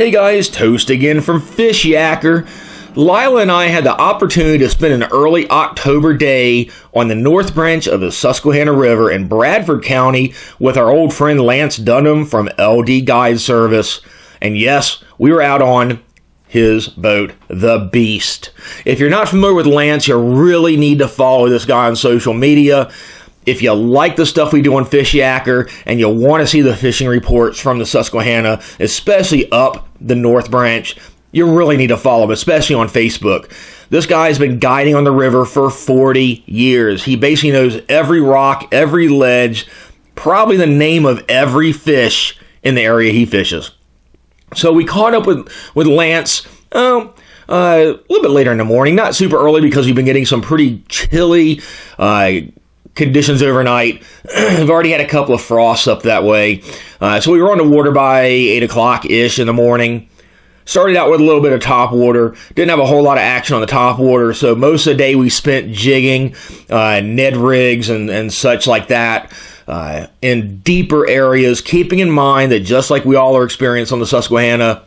Hey guys, Toast again from Fishyaker. Lila and I had the opportunity to spend an early October day on the north branch of the Susquehanna River in Bradford County with our old friend Lance Dunham from LD Guide Service. And yes, we were out on his boat, the Beast. If you're not familiar with Lance, you really need to follow this guy on social media. If you like the stuff we do on Fishyaker and you want to see the fishing reports from the Susquehanna, especially up the North Branch, you really need to follow him, especially on Facebook. This guy's been guiding on the river for 40 years. He basically knows every rock, every ledge, probably the name of every fish in the area he fishes. So we caught up with Lance a little bit later in the morning, not super early because we've been getting some pretty chilly conditions overnight. We've already had a couple of frosts up that way. So we were on the water by 8 o'clock-ish in the morning. Started out with a little bit of top water. Didn't have a whole lot of action on the top water. So most of the day we spent jigging, Ned rigs and such like that in deeper areas, keeping in mind that just like we all are experiencing on the Susquehanna,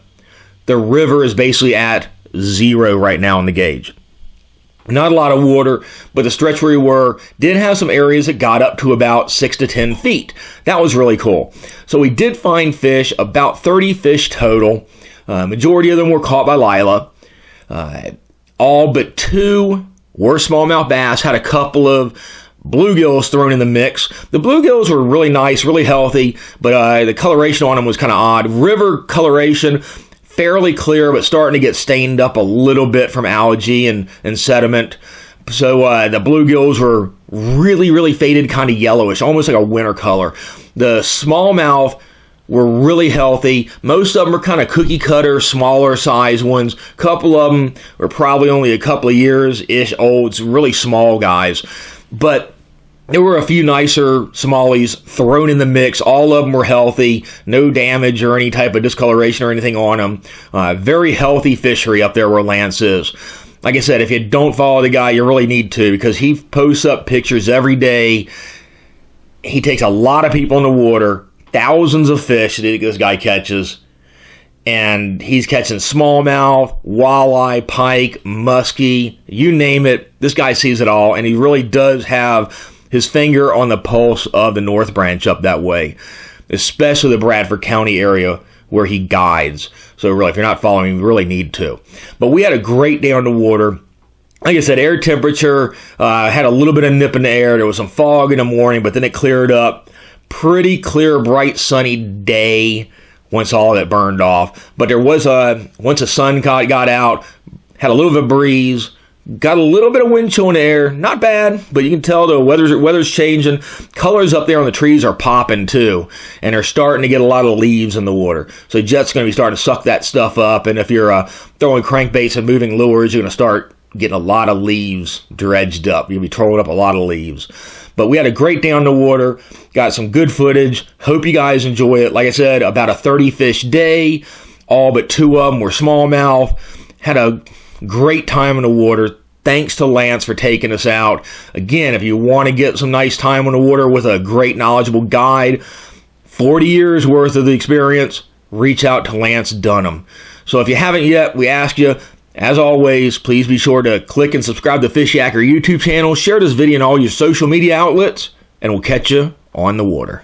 the river is basically at 0 right now in the gauge. Not a lot of water, but the stretch where we were did have some areas that got up to about 6 to 10 feet. That was really cool. So we did find fish, about 30 fish total. Majority of them were caught by Lila. All but 2 were smallmouth bass, had a couple of bluegills thrown in the mix. The bluegills were really nice, really healthy, but the coloration on them was kind of odd. River coloration, fairly clear, but starting to get stained up a little bit from algae and sediment. So the bluegills were really, really faded, kind of yellowish, almost like a winter color. The smallmouth were really healthy. Most of them are kind of cookie cutter, smaller size ones. A couple of them were probably only a couple of years-ish old. It's really small guys. But there were a few nicer smallies thrown in the mix. All of them were healthy. No damage or any type of discoloration or anything on them. Very healthy fishery up there where Lance is. Like I said, if you don't follow the guy, you really need to, because he posts up pictures every day. He takes a lot of people in the water. Thousands of fish that this guy catches. And he's catching smallmouth, walleye, pike, muskie, you name it. This guy sees it all, and he really does have his finger on the pulse of the North Branch up that way, especially the Bradford County area where he guides. So really, if you're not following, you really need to. But we had a great day on the water. Like I said, air temperature had a little bit of nip in the air. There was some fog in the morning, but then it cleared up. Pretty clear, bright, sunny day once all of it burned off. But there was once the sun got out, had a little bit of a breeze, got a little bit of wind chill in the air. Not bad, but you can tell the weather's changing. Colors up there on the trees are popping too, and they're starting to get a lot of leaves in the water. So jet's going to be starting to suck that stuff up, and if you're throwing crankbaits and moving lures, you're going to start getting a lot of leaves dredged up. You'll be throwing up a lot of leaves. But we had a great day on the water, got some good footage. Hope you guys enjoy it. Like I said, about a 30 fish day. All but 2 of them were smallmouth. Had a great time in the water. Thanks to Lance for taking us out. Again, if you want to get some nice time on the water with a great knowledgeable guide, 40 years worth of the experience, reach out to Lance Dunham. So if you haven't yet, we ask you, as always, please be sure to click and subscribe to the Fishyaker YouTube channel. Share this video on all your social media outlets, and we'll catch you on the water.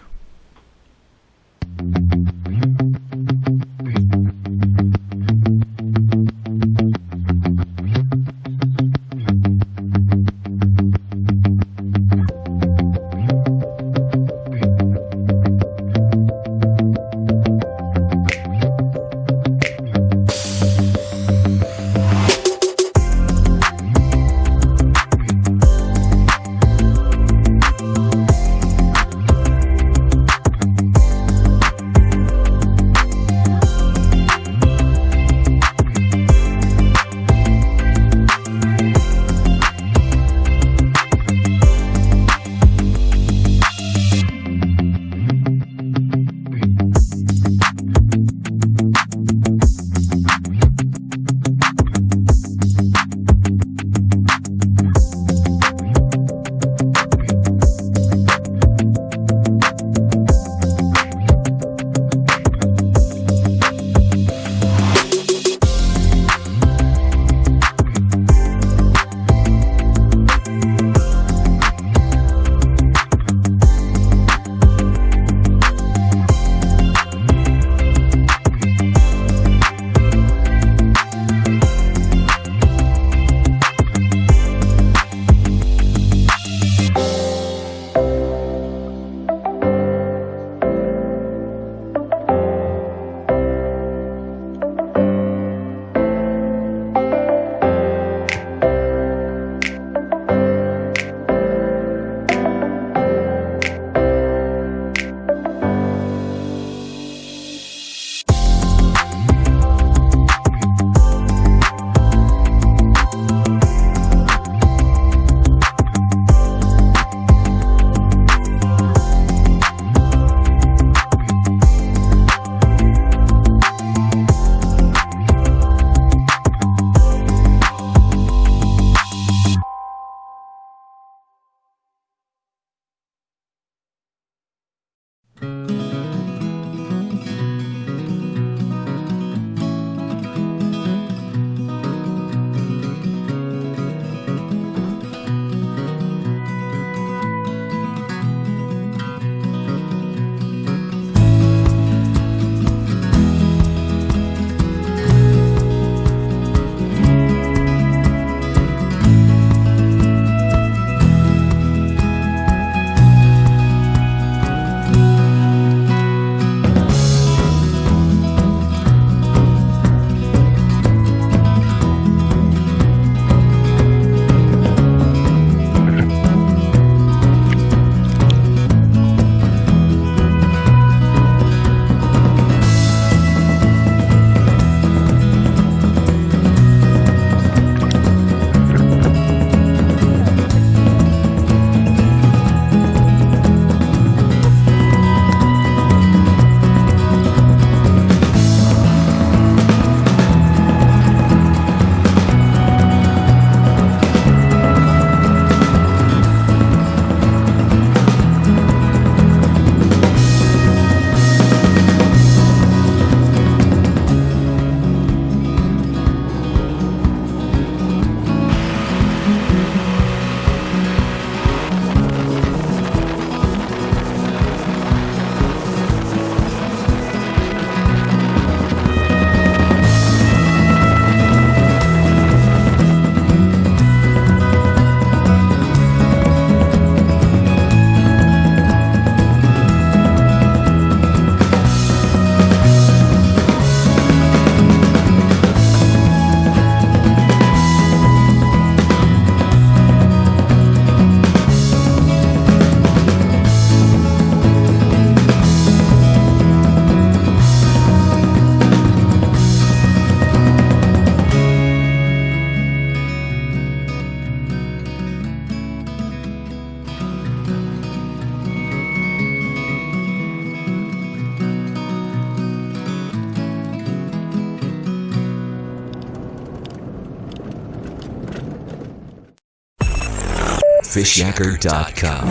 Fishyaker.com,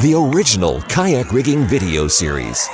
the original kayak rigging video series.